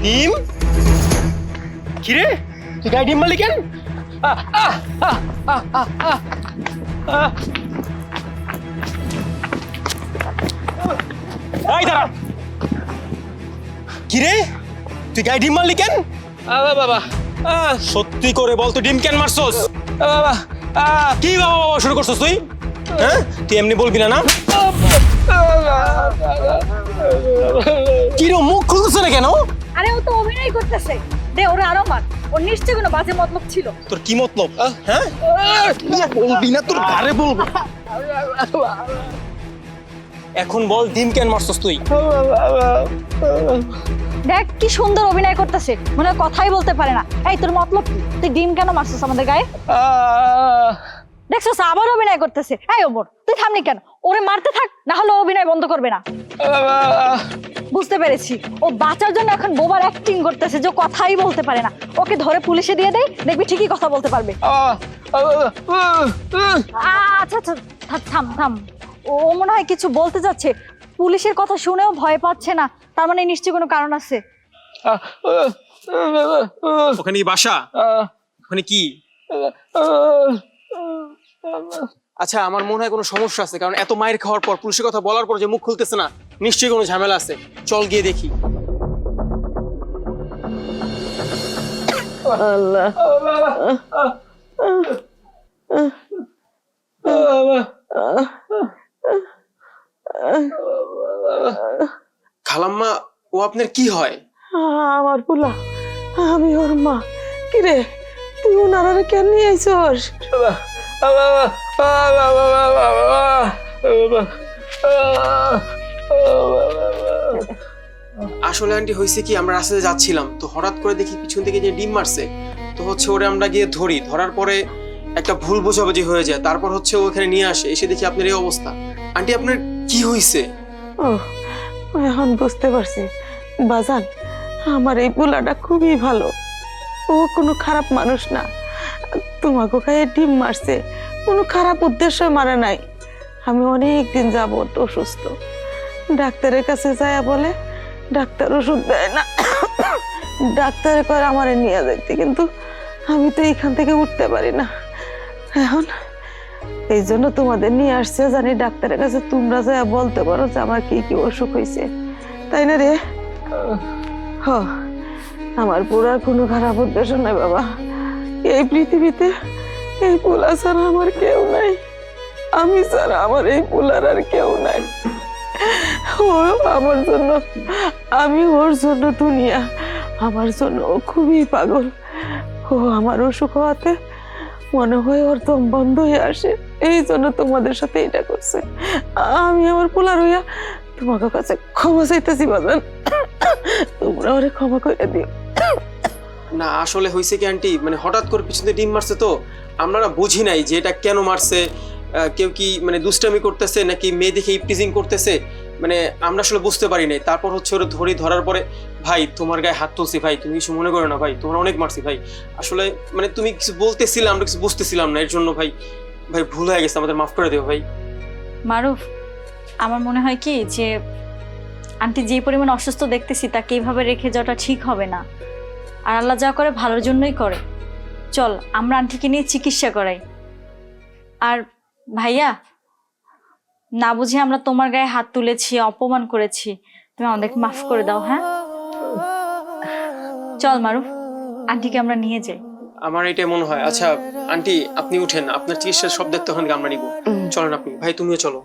ডিম কিরে তুই গায়ে ডিম মারলি কেন? এই দাঁড়া কিরে তুই গায়ে ডিম মারলি কেন? বাবা সত্যি করে বল তুই ডিম কেন মারছস? বাবা কি বাবা বাবা শুরু করছস তুই? হ্যাঁ তুই এমনি বলবি না না? কি রে মুখ খুলতেছ না কেন? আরে ও তো অভিনয় করতেছে, দে ওরে আরো মার, ওর নিশ্চয়ই কোনো বাজে মতলব ছিল। তোর কি মতলব? হ্যাঁ বলবি না তোর ঘরে বলবো। এখন বল ডিম কেন মারছস তুই? দেখ কি সুন্দর অভিনয় করতেছে, মনে হয় কথাই বলতে পারে না। এই তোর মতলব কি? তুই ডিম কেন মারছিস আমাদের গায়ে? দেখছস আবার অভিনয় করতেছে। এই ওমর তুই থামনি কেন? ওরে মারতে থাক, না হলে অভিনয় বন্ধ করবে না। বুঝতে পেরেছি, ও বাঁচার জন্য এখন বোবার অ্যাক্টিং করতেছে, যে কথাই বলতে পারে না। ওকে ধরে পুলিশে দিয়ে দেই, দেখবি ঠিকই কথা বলতে পারবে। আচ্ছা আচ্ছা থাম থাম, ও মনে হয় কিছু বলতে যাচ্ছে। পুলিশের কথা শুনেও ভয় পাচ্ছে না, তার মানে নিশ্চয়ই কোনো কারণ আছে। ওখানে কি বাসা? ওখানে কি? আচ্ছা আমার মনে হয় কোনো সমস্যা আছে, কারণ এত মায়ের খাওয়ার পর পুলিশের কথা বলার পর যে মুখ খুলতেছে না, নিশ্চয়ই কোনো ঝামেলা আছে। চল গিয়ে দেখি। খালাম্মা ও আপনার কি হয়? আমার পোলা, আমি ওর মা। কিরে তুই ওনারা কেন নিয়ে আইছস? আসলে আন্টি হয়েছে কি, আমরা রাস্তাতে যাচ্ছিলাম তো হঠাৎ করে দেখি পিছন থেকে যে ডিম মারছে, তো হচ্ছে ওরে আমরা গিয়ে ধরি, ধরার পরে একটা ভুল বোঝাবুঝি হয়ে যায়, তারপর হচ্ছে ও এখানে নিয়ে আসে, এসে দেখি আপনার এই অবস্থা। আন্টি আপনার কি হয়েছে? ও এখন বুঝতে পারছি বাজান, আমার এই পোলাটা খুবই ভালো, ও কোনো খারাপ মানুষ না। তোমাকে খাইয়ে ডিম মারছে, কোনো খারাপ উদ্দেশ্য মারে নাই। আমি অনেক দিন যাবত অসুস্থ, ডাক্তারের কাছে যায় বলে ডাক্তার ওষুধ দেয় না, ডাক্তারে কয় আমারে নিয়ে যাইতে, কিন্তু আমি তো এইখান থেকে উঠতে পারি না। এখন এই জন্য তোমাদের নিয়ে আসছে, জানি ডাক্তারের কাছে তোমরা যায় বলতে পারো যে আমার কি কি অসুখ হয়েছে, তাই না রে? হ, আমার পুরার কোনো খারাপ উদ্দেশ্য নাই বাবা। এই পৃথিবীতে এই পোলা ছাড়া আমার কেউ নাই, আমি ছাড়া আমার এই পোলার আর কেউ নাই। ও আমার জন্য, আমি ওর জন্য দুনিয়া, আমার জন্য ও খুবই পাগল। ও আমার অসুখ হওয়াতে মনে হয় ওর দম বন্ধ হয়ে আসে, এই জন্য তোমাদের সাথে এটা করছে। আমি আমার পোলার হইয়া তোমাকে কাছে ক্ষমা চাইতেছি বাজান, তোমরা ওরে ক্ষমা করে দিও। না আসলে হয়েছে কি আন্টি, মানে হঠাৎ করে পিছনে ডিম মারছে, তো আমরা না বুঝি নাই যে এটা কেন মারছে। কেউ কি মানে দুষ্টামি করতেছে নাকি মেয়ে দেখে ইপটিজিং করতেছে, মানে আমরা আসলে বুঝতে পারি নাই। তারপর হচ্ছে ওরা ধরার পরে ভাই তোমার গায়ে হাত তুলছি, ভাই তুমি কিছু মনে করো না ভাই, তোমার অনেক মারছি ভাই। আসলে মানে তুমি কিছু বলতেছিলাম, আমরা কিছু বুঝতেছিলাম না, এর জন্য ভাই ভাই ভুল হয়ে গেছে, আমাদের মাফ করে দেও ভাই। মারুফ, আমার মনে হয় কি যে আন্টি যে পরিমাণ অসুস্থ দেখতেছি তাকে এইভাবে রেখে যাওয়াটা ঠিক হবে না। আর আল্লাহ যা করে ভালোর জন্যই করে। চল আমরা আন্টিকে নিয়ে চিকিৎসা করাই। আর ভাইয়া, না বুঝে আমরা তোমার গায়ে হাত তুলেছি, অপমান করেছি, তুমি আমাদেরকে মাফ করে দাও। হ্যাঁ চল মারুফ, আন্টিকে আমরা নিয়ে যাই। আমার এটাই মনে হয়। আচ্ছা আন্টি আপনি উঠেন, আপনার চিকিৎসার সব দায়িত্ব ওখান থেকে আমরা নিব। চলেন আপনি, ভাই তুমিও চলো।